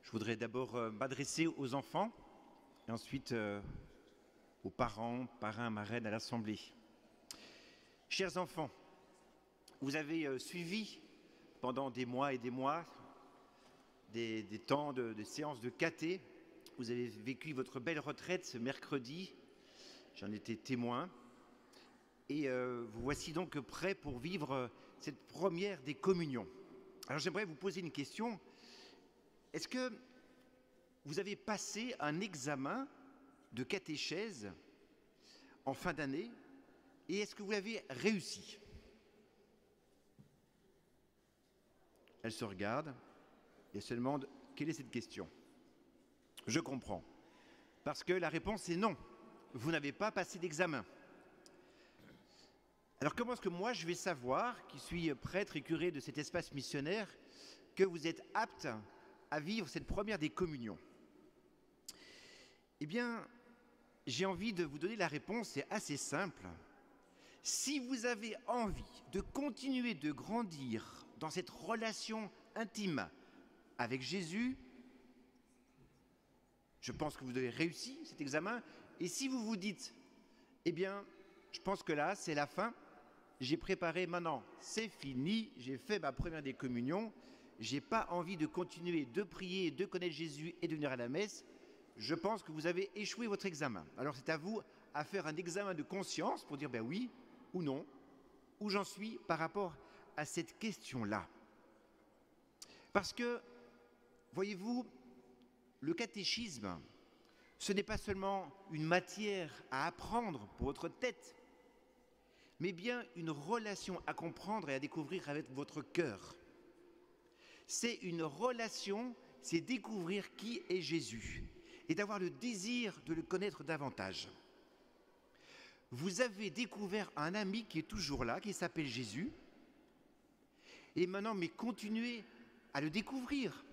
Je voudrais d'abord m'adresser aux enfants et ensuite aux parents, parrains, marraines à l'Assemblée. Chers enfants, vous avez suivi pendant des mois et des mois des temps de séances de caté. Vous avez vécu votre belle retraite ce mercredi. J'en étais témoin. Et vous voici donc prêts pour vivre cette première des communions. Alors j'aimerais vous poser une question. Est-ce que vous avez passé un examen de catéchèse en fin d'année et est-ce que vous l'avez réussi? Elle se regarde et elle se demande quelle est cette question. Je comprends. Parce que la réponse est non. Vous n'avez pas passé d'examen. Alors comment est-ce que moi je vais savoir, qui suis prêtre et curé de cet espace missionnaire, que vous êtes apte à vivre cette première des communions? Eh bien, j'ai envie de vous donner la réponse, c'est assez simple. Si vous avez envie de continuer de grandir dans cette relation intime avec Jésus, je pense que vous avez réussi cet examen. Et si vous vous dites, eh bien, je pense que là, c'est la fin, j'ai préparé maintenant, c'est fini, j'ai fait ma première des communions, j'ai pas envie de continuer de prier, de connaître Jésus et de venir à la messe, je pense que vous avez échoué votre examen. Alors c'est à vous à faire un examen de conscience pour dire ben oui ou non, où j'en suis par rapport à cette question-là. Parce que, voyez-vous, le catéchisme, ce n'est pas seulement une matière à apprendre pour votre tête, mais bien une relation à comprendre et à découvrir avec votre cœur. C'est une relation, c'est découvrir qui est Jésus et d'avoir le désir de le connaître davantage. Vous avez découvert un ami qui est toujours là, qui s'appelle Jésus, et maintenant, mais continuez à le découvrir.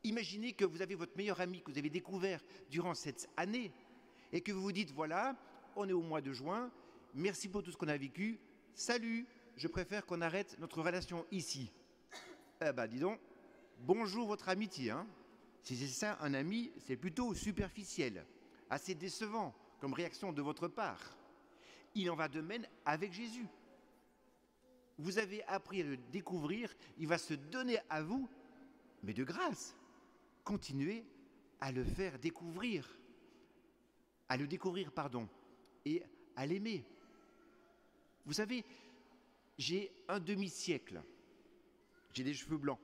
Imaginez que vous avez votre meilleur ami que vous avez découvert durant cette année et que vous vous dites, voilà, on est au mois de juin, merci pour tout ce qu'on a vécu, salut, je préfère qu'on arrête notre relation ici. Eh ben, dis donc, bonjour votre amitié, hein. Si c'est ça un ami, c'est plutôt superficiel, assez décevant comme réaction de votre part. Il en va de même avec Jésus. Vous avez appris à le découvrir, il va se donner à vous, mais de grâce. Continuez à le faire découvrir, et à l'aimer. Vous savez, j'ai un demi-siècle, j'ai des cheveux blancs,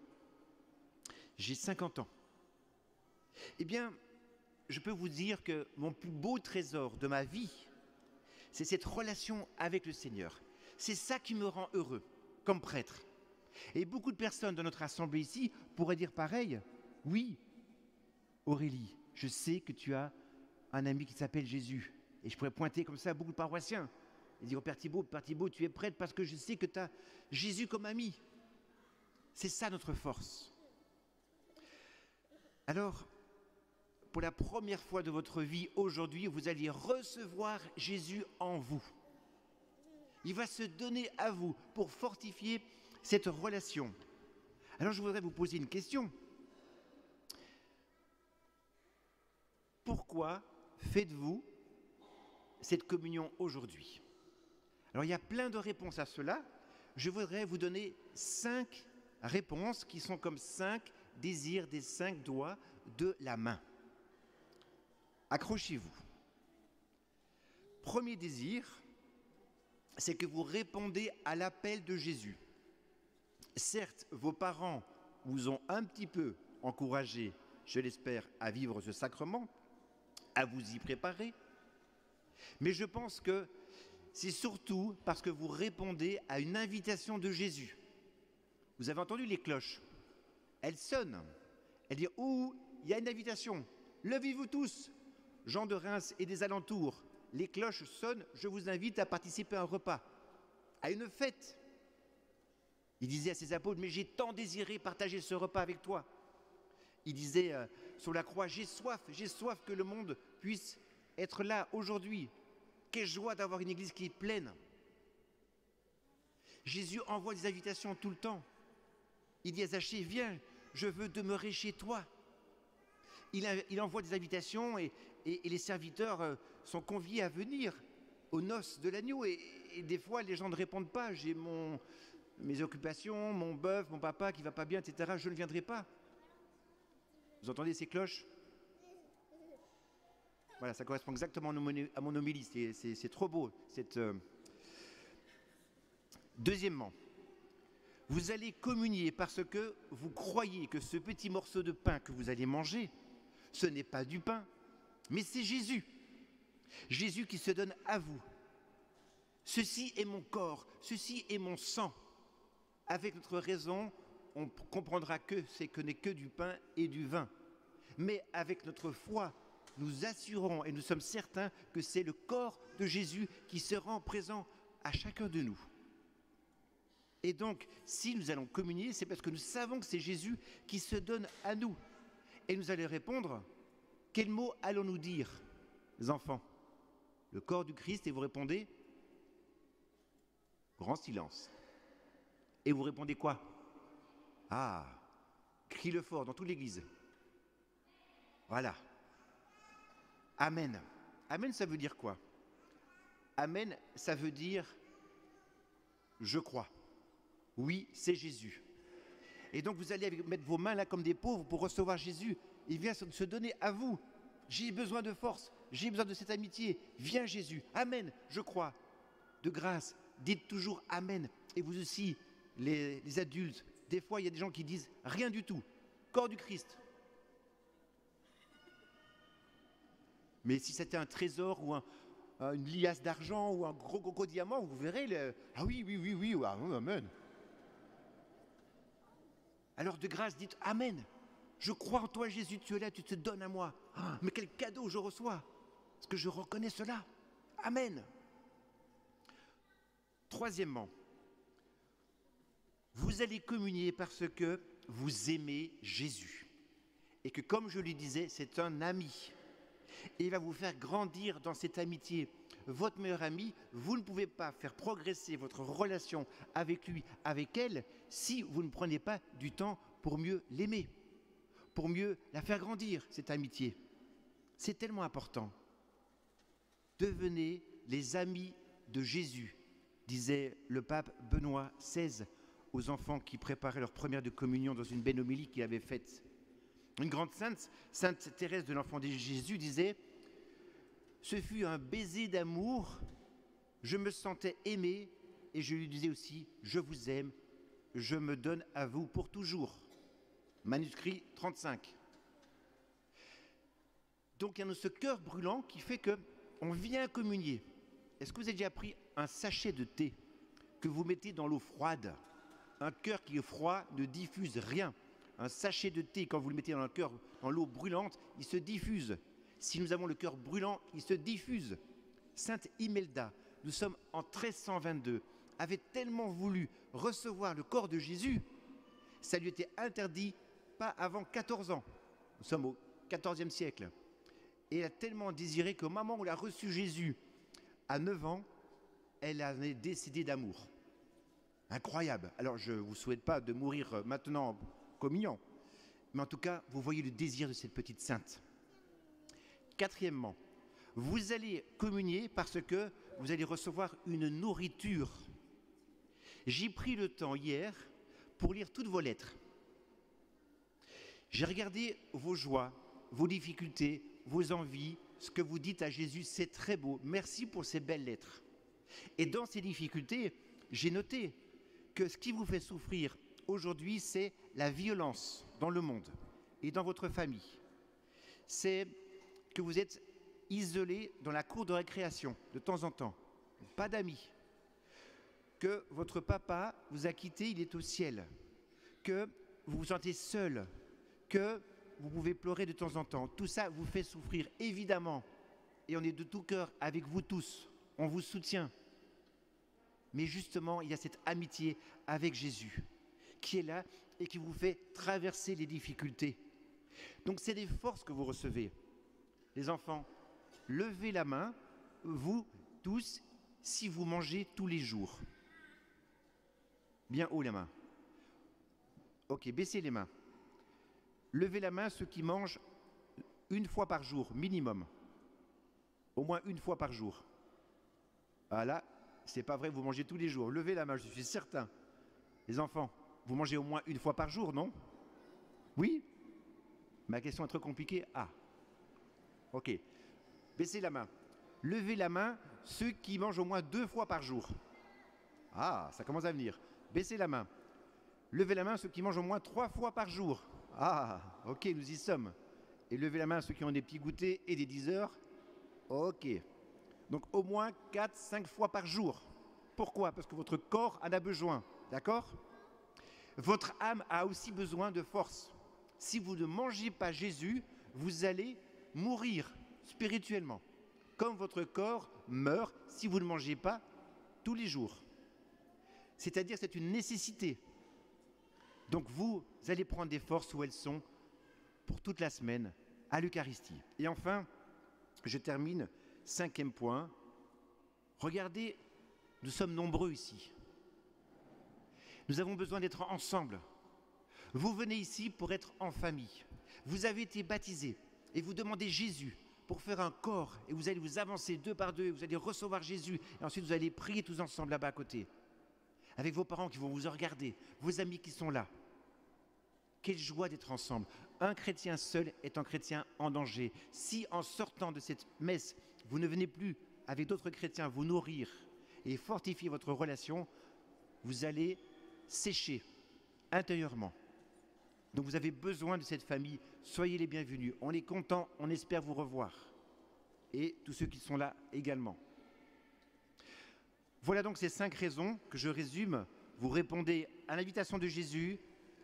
j'ai 50 ans. Eh bien, je peux vous dire que mon plus beau trésor de ma vie, c'est cette relation avec le Seigneur. C'est ça qui me rend heureux, comme prêtre. Et beaucoup de personnes dans notre assemblée ici pourraient dire pareil. Oui, Aurélie, je sais que tu as un ami qui s'appelle Jésus. Et je pourrais pointer comme ça à beaucoup de paroissiens. Et dire, Père Thibaut, tu es prêtre parce que je sais que tu as Jésus comme ami. C'est ça notre force. Alors, pour la première fois de votre vie aujourd'hui, vous alliez recevoir Jésus en vous. Il va se donner à vous pour fortifier cette relation. Alors je voudrais vous poser une question. Pourquoi faites-vous cette communion aujourd'hui? Alors il y a plein de réponses à cela. Je voudrais vous donner 5 réponses qui sont comme 5 désirs des 5 doigts de la main. Accrochez-vous. Premier désir, c'est que vous répondez à l'appel de Jésus. Certes, vos parents vous ont un petit peu encouragé, je l'espère, à vivre ce sacrement, à vous y préparer, mais je pense que c'est surtout parce que vous répondez à une invitation de Jésus. Vous avez entendu les cloches? Elles sonnent. Elles disent « Oh, il y a une invitation. Levez-vous tous, gens de Reims et des alentours. Les cloches sonnent, je vous invite à participer à un repas, à une fête. » Il disait à ses apôtres « Mais j'ai tant désiré partager ce repas avec toi. » Il disait sur la croix « J'ai soif que le monde puisse être là aujourd'hui. Quelle joie d'avoir une église qui est pleine. » Jésus envoie des invitations tout le temps. Il dit à Zachée, viens, je veux demeurer chez toi. il envoie des invitations et les serviteurs sont conviés à venir aux noces de l'agneau. Et des fois, les gens ne répondent pas. J'ai mes occupations, mon bœuf, mon papa qui va pas bien, etc. Je ne viendrai pas. Vous entendez ces cloches? Voilà, ça correspond exactement à mon homélie. C'est trop beau. Deuxièmement, vous allez communier parce que vous croyez que ce petit morceau de pain que vous allez manger, ce n'est pas du pain, mais c'est Jésus. Jésus qui se donne à vous. Ceci est mon corps, ceci est mon sang. Avec notre raison, on comprendra que ce n'est que du pain et du vin. Mais avec notre foi, nous assurons et nous sommes certains que c'est le corps de Jésus qui se rend présent à chacun de nous. Et donc, si nous allons communier, c'est parce que nous savons que c'est Jésus qui se donne à nous. Et nous allons répondre, quel mot allons-nous dire, les enfants? Le corps du Christ, et vous répondez, grand silence. Et vous répondez quoi? Ah, crie-le fort dans toute l'église. Voilà. Amen. Amen, ça veut dire quoi? Amen, ça veut dire je crois. Oui, c'est Jésus. Et donc vous allez mettre vos mains là comme des pauvres pour recevoir Jésus. Il vient se donner à vous. J'ai besoin de force, j'ai besoin de cette amitié. Viens Jésus. Amen, je crois. De grâce, dites toujours Amen. Et vous aussi, les adultes, des fois il y a des gens qui disent rien du tout. Corps du Christ. Mais si c'était un trésor ou une liasse d'argent ou un gros diamant, vous verrez, ah oui, amen. Alors de grâce, dites Amen. Je crois en toi Jésus, tu es là, tu te donnes à moi. Ah, mais quel cadeau je reçois. Parce que je reconnais cela. Amen. Troisièmement, vous allez communier parce que vous aimez Jésus. Et que comme je lui disais, c'est un ami. Et il va vous faire grandir dans cette amitié. Votre meilleur ami, vous ne pouvez pas faire progresser votre relation avec lui, avec elle, si vous ne prenez pas du temps pour mieux l'aimer, pour mieux la faire grandir, cette amitié. C'est tellement important. Devenez les amis de Jésus, disait le pape Benoît XVI aux enfants qui préparaient leur première de communion dans une belle homélie qu'il avait faite. Une grande sainte, Sainte Thérèse de l'Enfant de Jésus, disait « Ce fut un baiser d'amour, je me sentais aimé et je lui disais aussi « Je vous aime, je me donne à vous pour toujours ». Manuscrit 35. Donc il y a ce cœur brûlant qui fait qu'on vient communier. Est-ce que vous avez déjà pris un sachet de thé que vous mettez dans l'eau froide? Un cœur qui est froid ne diffuse rien. Un sachet de thé, quand vous le mettez dans l'eau brûlante, il se diffuse. Si nous avons le cœur brûlant, il se diffuse. Sainte Imelda, nous sommes en 1322, avait tellement voulu recevoir le corps de Jésus, ça lui était interdit pas avant 14 ans. Nous sommes au XIVe siècle. Et elle a tellement désiré qu'au moment où elle a reçu Jésus, à 9 ans, elle en est décédée d'amour. Incroyable. Alors je ne vous souhaite pas de mourir maintenant communion. Mais en tout cas, vous voyez le désir de cette petite sainte. Quatrièmement, vous allez communier parce que vous allez recevoir une nourriture. J'ai pris le temps hier pour lire toutes vos lettres. J'ai regardé vos joies, vos difficultés, vos envies, ce que vous dites à Jésus, c'est très beau. Merci pour ces belles lettres. Et dans ces difficultés, j'ai noté que ce qui vous fait souffrir aujourd'hui, c'est la violence dans le monde et dans votre famille. C'est que vous êtes isolé dans la cour de récréation de temps en temps, pas d'amis, que votre papa vous a quitté, il est au ciel, que vous vous sentez seul, que vous pouvez pleurer de temps en temps. Tout ça vous fait souffrir, évidemment, et on est de tout cœur avec vous tous, on vous soutient. Mais justement, il y a cette amitié avec Jésus qui est là et qui vous fait traverser les difficultés. Donc c'est des forces que vous recevez. Les enfants, levez la main, vous tous, si vous mangez tous les jours. Bien haut les mains. Ok, baissez les mains. Levez la main ceux qui mangent une fois par jour, minimum. Au moins une fois par jour. Ah là, c'est pas vrai, vous mangez tous les jours. Levez la main, je suis certain. Les enfants, vous mangez au moins une fois par jour, non? Oui? Ma question est trop compliquée. Ah, ok. Baissez la main. Levez la main ceux qui mangent au moins 2 fois par jour. Ah, ça commence à venir. Baissez la main. Levez la main ceux qui mangent au moins 3 fois par jour. Ah, ok, nous y sommes. Et levez la main ceux qui ont des petits goûters et des 10 heures. Ok. Donc au moins 4-5 fois par jour. Pourquoi? Parce que votre corps en a besoin. D'accord? Votre âme a aussi besoin de force. Si vous ne mangez pas Jésus, vous allez mourir spirituellement. Comme votre corps meurt si vous ne mangez pas tous les jours. C'est-à-dire c'est une nécessité. Donc vous allez prendre des forces où elles sont pour toute la semaine à l'Eucharistie. Et enfin, je termine, 5e point. Regardez, nous sommes nombreux ici. Nous avons besoin d'être ensemble. Vous venez ici pour être en famille. Vous avez été baptisés et vous demandez Jésus pour faire un corps et vous allez vous avancer 2 par 2, vous allez recevoir Jésus et ensuite vous allez prier tous ensemble là-bas à côté. Avec vos parents qui vont vous regarder, vos amis qui sont là. Quelle joie d'être ensemble. Un chrétien seul est un chrétien en danger. Si en sortant de cette messe, vous ne venez plus avec d'autres chrétiens vous nourrir et fortifier votre relation, vous allez sécher intérieurement. Donc vous avez besoin de cette famille. Soyez les bienvenus. On est content, on espère vous revoir. Et tous ceux qui sont là également. Voilà donc ces 5 raisons que je résume. Vous répondez à l'invitation de Jésus,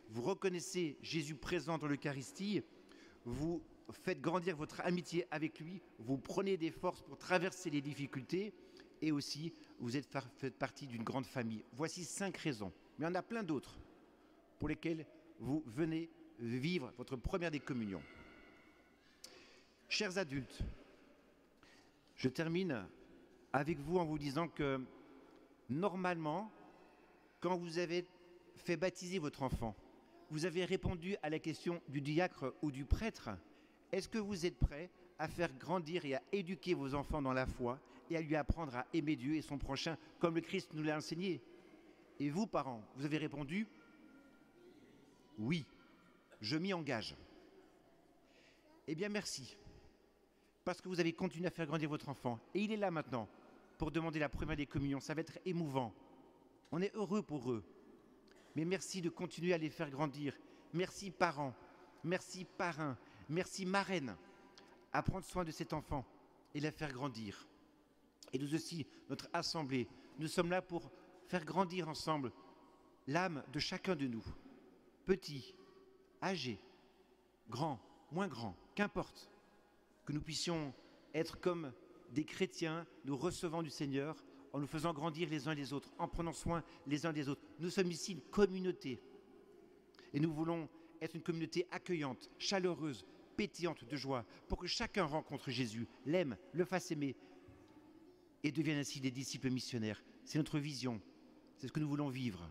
vous reconnaissez Jésus présent dans l'Eucharistie, vous faites grandir votre amitié avec lui, vous prenez des forces pour traverser les difficultés et aussi vous faites partie d'une grande famille. Voici 5 raisons, mais il y en a plein d'autres pour lesquelles vous venez vivre votre première des communions. Chers adultes, je termine avec vous en vous disant que normalement, quand vous avez fait baptiser votre enfant, vous avez répondu à la question du diacre ou du prêtre, est-ce que vous êtes prêt à faire grandir et à éduquer vos enfants dans la foi et à lui apprendre à aimer Dieu et son prochain comme le Christ nous l'a enseigné? Et vous, parents, vous avez répondu oui, je m'y engage. Eh bien, merci, parce que vous avez continué à faire grandir votre enfant. Et il est là maintenant pour demander la première des communions. Ça va être émouvant. On est heureux pour eux. Mais merci de continuer à les faire grandir. Merci parents, merci parrains, merci marraines, à prendre soin de cet enfant et la faire grandir. Et nous aussi, notre assemblée, nous sommes là pour faire grandir ensemble l'âme de chacun de nous. Petits, âgés, grands, moins grands, qu'importe, que nous puissions être comme des chrétiens, nous recevant du Seigneur, en nous faisant grandir les uns les autres, en prenant soin les uns des autres. Nous sommes ici une communauté, et nous voulons être une communauté accueillante, chaleureuse, pétillante de joie, pour que chacun rencontre Jésus, l'aime, le fasse aimer, et devienne ainsi des disciples missionnaires. C'est notre vision, c'est ce que nous voulons vivre.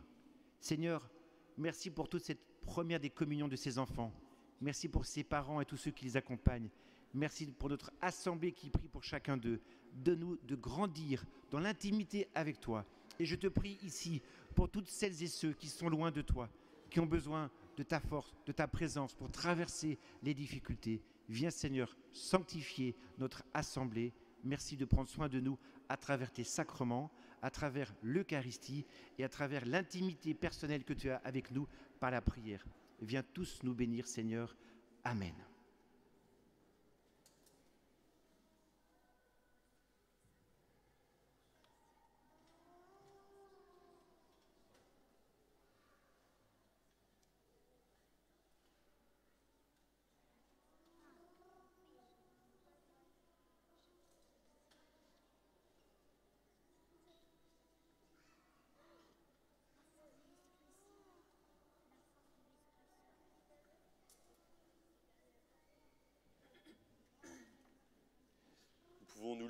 Seigneur, merci pour toute cette première des communions de ces enfants. Merci pour ses parents et tous ceux qui les accompagnent. Merci pour notre assemblée qui prie pour chacun d'eux. Donne-nous de grandir dans l'intimité avec toi. Et je te prie ici pour toutes celles et ceux qui sont loin de toi, qui ont besoin de ta force, de ta présence pour traverser les difficultés. Viens Seigneur sanctifier notre assemblée. Merci de prendre soin de nous à travers tes sacrements, à travers l'Eucharistie et à travers l'intimité personnelle que tu as avec nous par la prière. Viens tous nous bénir, Seigneur. Amen. Pouvons-nous